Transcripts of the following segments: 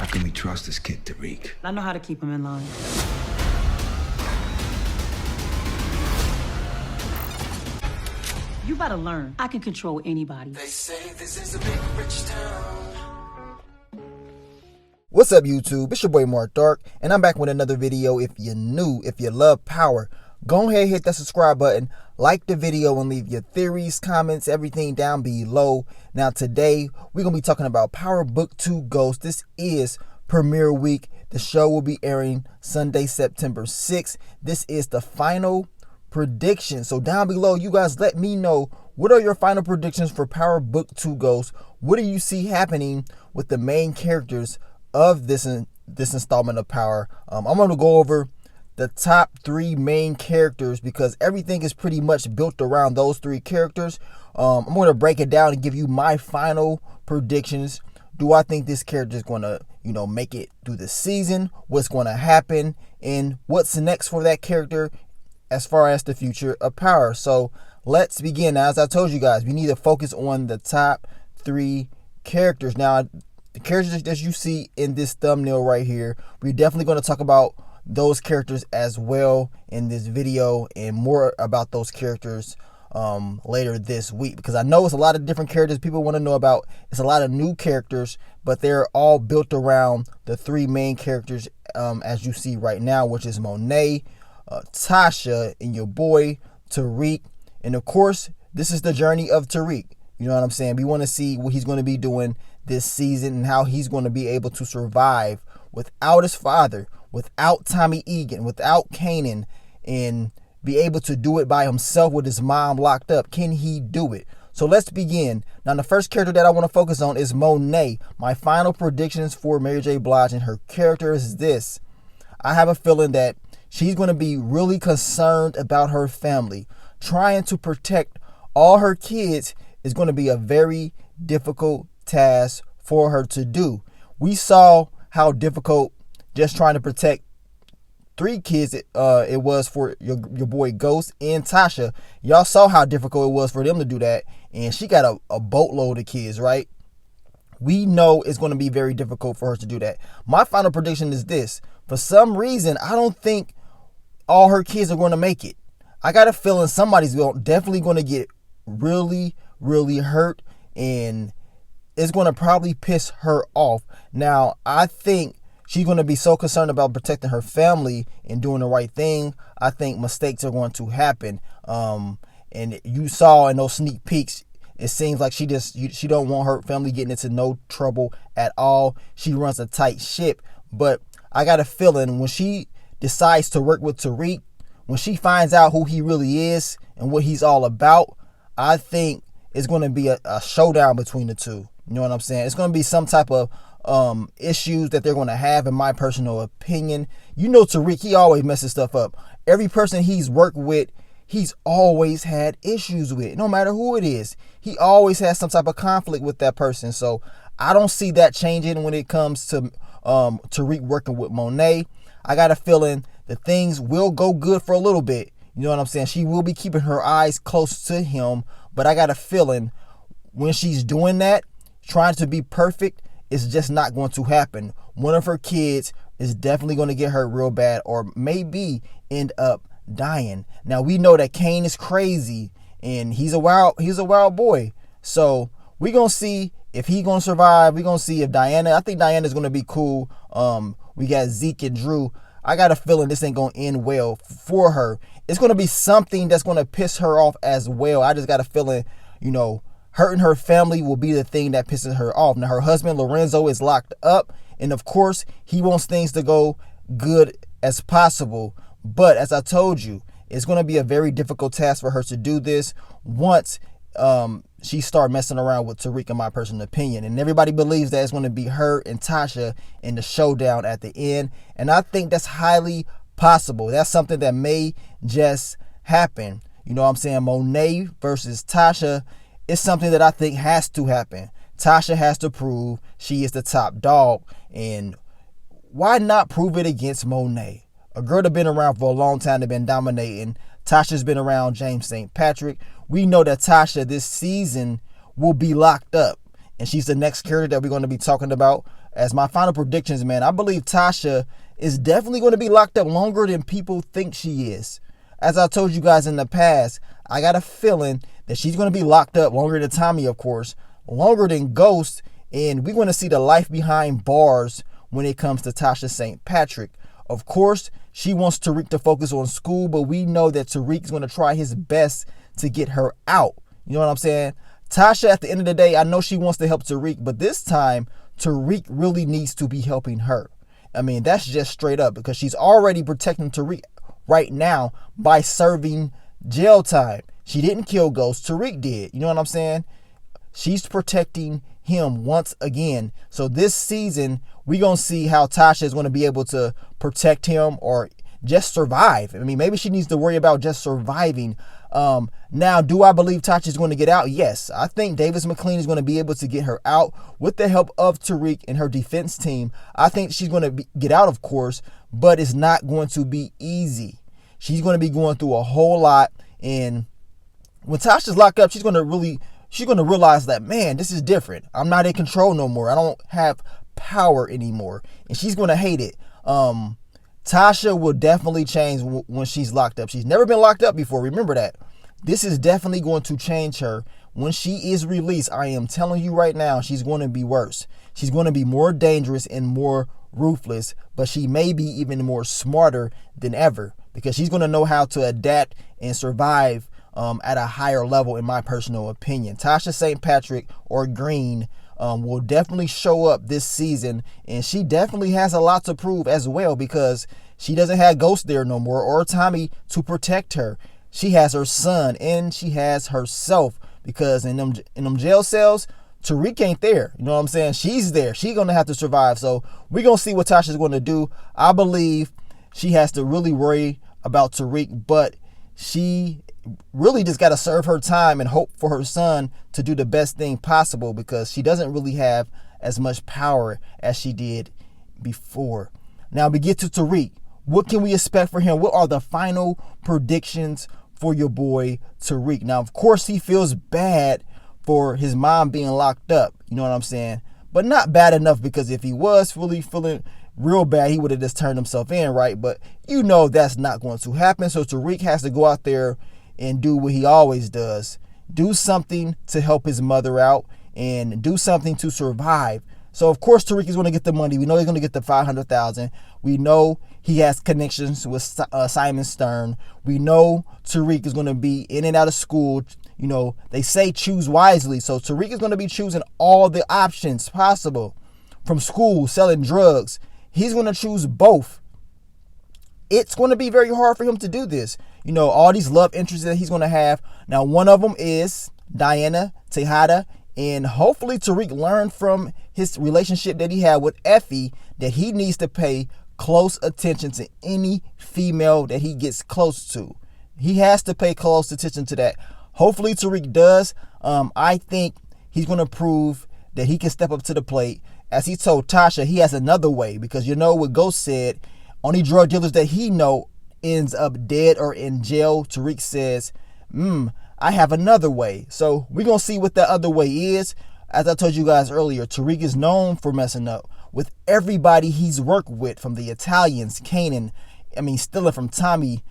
How can we trust this kid, Tariq? I know how to keep him in line. You better learn. I can control anybody. They say this is a big rich town. What's up, YouTube? It's your boy Mark Dark, and I'm back with another video. If you're new, if you love power, go ahead, hit that subscribe button, like the video, and leave your theories, comments, everything down below. Now, today, we're going to be talking about Power Book 2 Ghost. This is premiere week. The show will be airing Sunday, September 6th. This is the final prediction. So down below, you guys let me know, what are your final predictions for Power Book 2 Ghost? What do you see happening with the main characters of this installment of Power? I'm going to go over the top 3 main characters because everything is pretty much built around those 3 characters. I'm going to break it down and give you my final predictions. Do I think this character is going to, make it through the season? What's going to happen? And what's next for that character as far as the future of Power? So let's begin. Now, as I told you guys, we need to focus on the top 3 characters. Now, the characters that you see in this thumbnail right here, we're definitely going to talk about those characters as well in this video, and more about those characters later this week, because I know it's a lot of different characters people want to know about. It's a lot of new characters, but they're all built around the 3 main characters as you see right now, which is Monet, Tasha, and your boy Tariq. And of course, this is the journey of Tariq. You know what I'm saying? We want to see what he's going to be doing this season and how he's going to be able to survive without his father, without Tommy Egan, without Kanan, and be able to do it by himself with his mom locked up. Can he do it? So let's begin. Now, the first character that I want to focus on is Monet. My final predictions for Mary J. Blige and her character is this. I have a feeling that she's going to be really concerned about her family. Trying to protect all her kids is going to be a very difficult task for her to do. We saw how difficult just trying to protect 3 kids it was for your boy Ghost and Tasha. Y'all saw how difficult it was for them to do that, and she got a boatload of kids, right? We know it's going to be very difficult for her to do that. My final prediction is this. For some reason, I don't think all her kids are going to make it. I got a feeling somebody's definitely going to get really, really hurt, and it's going to probably piss her off. Now, I think she's going to be so concerned about protecting her family and doing the right thing. I think mistakes are going to happen. And you saw in those sneak peeks, it seems like she don't want her family getting into no trouble at all. She runs a tight ship. But I got a feeling when she decides to work with Tariq, when she finds out who he really is and what he's all about, I think it's going to be a showdown between the two. You know what I'm saying? It's going to be some type of issues that they're going to have, in my personal opinion. You know, Tariq, he always messes stuff up. Every person he's worked with, he's always had issues with. No matter who it is, he always has some type of conflict with that person. So I don't see that changing when it comes to Tariq working with Monet. I got a feeling that things will go good for a little bit. You know what I'm saying? She will be keeping her eyes close to him, but I got a feeling when she's doing that, trying to be perfect, it's just not going to happen. One of her kids is definitely going to get hurt real bad, or maybe end up dying. Now, we know that Kane is crazy and he's a wild boy. So we're going to see if he's going to survive. We're going to see if I think Diana's going to be cool. We got Zeke and Drew. I got a feeling this ain't going to end well for her. It's going to be something that's going to piss her off as well. I just got a feeling, hurting her family will be the thing that pisses her off. Now, her husband, Lorenzo, is locked up. And of course, he wants things to go good as possible. But as I told you, it's going to be a very difficult task for her to do this once she start messing around with Tariq, in my personal opinion. And everybody believes that it's going to be her and Tasha in the showdown at the end. And I think that's highly possible. That's something that may just happen. You know what I'm saying? Monet versus Tasha is something that I think has to happen. Tasha has to prove she is the top dog. And why not prove it against Monet? A girl that's been around for a long time, that's been dominating. Tasha's been around James St. Patrick. We know that Tasha this season will be locked up. And she's the next character that we're going to be talking about as my final predictions, man, I believe Tasha is definitely going to be locked up longer than people think she is. As I told you guys in the past, I got a feeling that she's going to be locked up longer than Tommy, of course, longer than Ghost, and we're going to see the life behind bars when it comes to Tasha St. Patrick. Of course, she wants Tariq to focus on school, but we know that Tariq is going to try his best to get her out. You know what I'm saying? Tasha, at the end of the day, I know she wants to help Tariq, but this time, Tariq really needs to be helping her. I mean, that's just straight up, because she's already protecting Tariq right now by serving jail time. She didn't kill Ghost. Tariq did. You know what I'm saying? She's protecting him once again. So this season, we're going to see how Tasha is going to be able to protect him or just survive. I mean, maybe she needs to worry about just surviving. Now, do I believe Tasha is going to get out? Yes. I think Davis McLean is going to be able to get her out with the help of Tariq and her defense team. I think she's going to get out, of course, but it's not going to be easy. She's going to be going through a whole lot. And when Tasha's locked up, she's going to realize that, man, this is different. I'm not in control no more. I don't have power anymore. And she's going to hate it. Tasha will definitely change when she's locked up. She's never been locked up before. Remember that. This is definitely going to change her. When she is released, I am telling you right now, she's going to be worse. She's going to be more dangerous and more ruthless, but she may be even more smarter than ever, because she's going to know how to adapt and survive at a higher level, in my personal opinion. Tasha St. Patrick, or Green, will definitely show up this season, and she definitely has a lot to prove as well, because she doesn't have Ghost there no more, or Tommy to protect her. She has her son, and she has herself, because in them jail cells, Tariq ain't there. You know what I'm saying? She's there. She's going to have to survive. So we're going to see what Tasha's going to do. I believe she has to really worry about Tariq, but she really just got to serve her time and hope for her son to do the best thing possible, because she doesn't really have as much power as she did before. Now we get to Tariq. What can we expect for him? What are the final predictions for your boy Tariq? Now, of course, he feels bad for his mom being locked up. You know what I'm saying? But not bad enough, because if he was really feeling real bad, he would have just turned himself in, right? But you know that's not going to happen. So Tariq has to go out there and do what he always does. Do something to help his mother out and do something to survive. So, of course, Tariq is going to get the money. We know he's going to get the $500,000. We know he has connections with Simon Stern. We know Tariq is going to be in and out of school. You know, they say choose wisely. So Tariq is going to be choosing all the options possible. From school, selling drugs. He's going to choose both. It's going to be very hard for him to do this. You know, all these love interests that he's going to have. Now, one of them is Diana Tejada. And hopefully Tariq learned from his relationship that he had with Effie that he needs to pay close attention to any female that he gets close to. He has to pay close attention to that. Hopefully Tariq does. I think he's going to prove that he can step up to the plate. As he told Tasha, he has another way, because you know what Ghost said, only drug dealers that he know ends up dead or in jail. Tariq says, I have another way. So we're going to see what that other way is. As I told you guys earlier, Tariq is known for messing up with everybody he's worked with, from the Italians, Kanan, stealing from Tommy,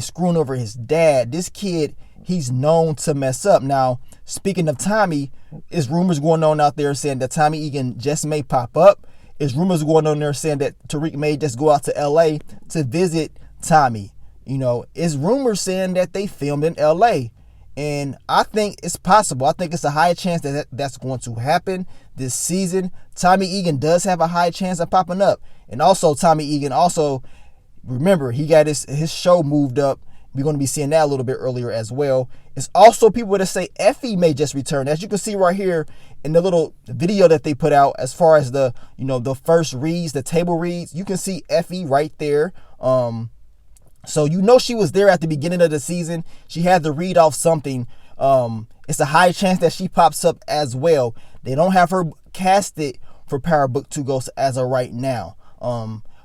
screwing over his dad. This kid, he's known to mess up. Now, speaking of Tommy, there's rumors going on out there saying that Tommy Egan just may pop up. There's rumors going on there saying that Tariq may just go out to LA to visit Tommy. You know, it's rumors saying that they filmed in LA. And I think it's possible. I think it's a high chance that that's going to happen this season. Tommy Egan does have a high chance of popping up. And also, Tommy Egan remember, he got his show moved up. We're going to be seeing that a little bit earlier as well. It's also people that say Effie may just return. As you can see right here in the little video that they put out, as far as the first reads, the table reads, you can see Effie right there. So you know she was there at the beginning of the season. She had to read off something. It's a high chance that she pops up as well. They don't have her casted for Power Book 2 Ghost as of right now.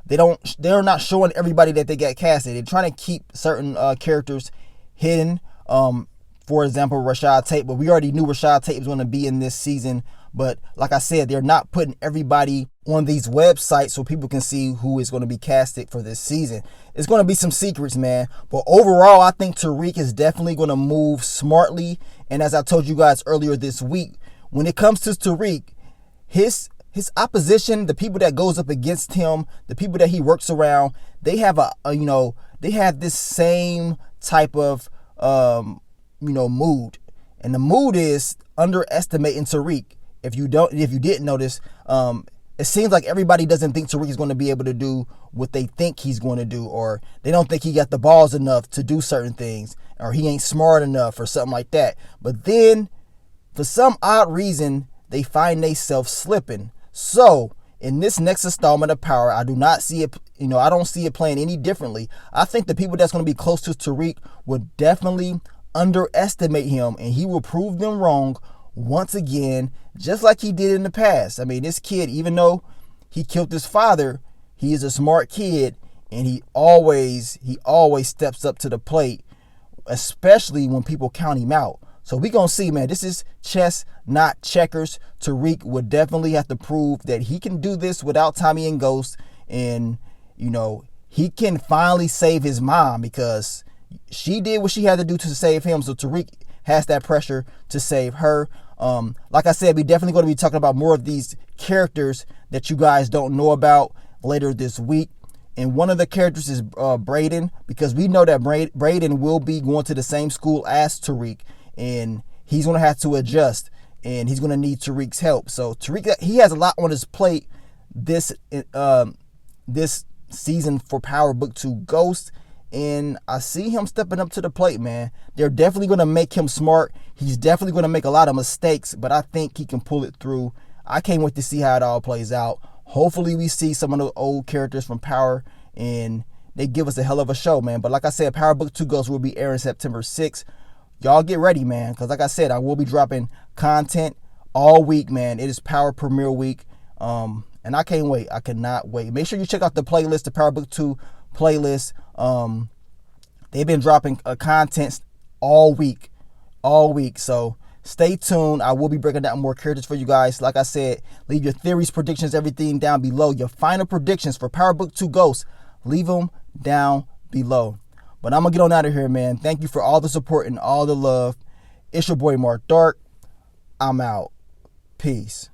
They're not showing everybody that they got casted. They're trying to keep certain characters hidden. For example, Rashad Tate, but we already knew Rashad Tate was going to be in this season But like I said, they're not putting everybody on these websites so people can see who is going to be casted for this season. It's going to be some secrets, man. But overall, I think Tariq is definitely going to move smartly. And as I told you guys earlier this week, when it comes to Tariq, his opposition, the people that goes up against him, the people that he works around, they have they have this same type of mood. And the mood is underestimating Tariq. If you didn't notice, it seems like everybody doesn't think Tariq is going to be able to do what they think he's going to do, or they don't think he got the balls enough to do certain things, or he ain't smart enough or something like that. But then, for some odd reason, they find themselves slipping. So, in this next installment of Power, I do not see it, I don't see it playing any differently. I think the people that's going to be close to Tariq would definitely underestimate him, and he will prove them wrong once again, just like he did in the past. I mean, this kid, even though he killed his father, he is a smart kid, and he always steps up to the plate, especially when people count him out. So we gonna see, man. This is chess, not checkers. Tariq would definitely have to prove that he can do this without Tommy and Ghost, and he can finally save his mom, because she did what she had to do to save him. So Tariq has that pressure to save her. Like I said, we definitely going to be talking about more of these characters that you guys don't know about later this week. And one of the characters is Brayden, because we know that Brayden will be going to the same school as Tariq, and he's going to have to adjust, and he's going to need Tariq's help. So Tariq, he has a lot on his plate this season for Power Book 2 Ghost. And I see him stepping up to the plate, man. They're definitely going to make him smart. He's definitely going to make a lot of mistakes, but I think he can pull it through. I can't wait to see how it all plays out. Hopefully we see some of the old characters from Power, and they give us a hell of a show, man. But like I said, Power Book 2 Ghost will be airing September 6th. Y'all get ready, man, because like I said, I will be dropping content all week, man. It is Power Premiere Week, and I can't wait. I cannot wait. Make sure you check out the playlist, the Power Book 2 playlist. They've been dropping content all week, so stay tuned. I will be breaking down more characters for you guys. Like I said, leave your theories, predictions, everything down below. Your final predictions for Power Book 2 Ghost, leave them down below. But I'm gonna get on out of here, man. Thank you for all the support and all the love. It's your boy Mark Dark. I'm out. Peace.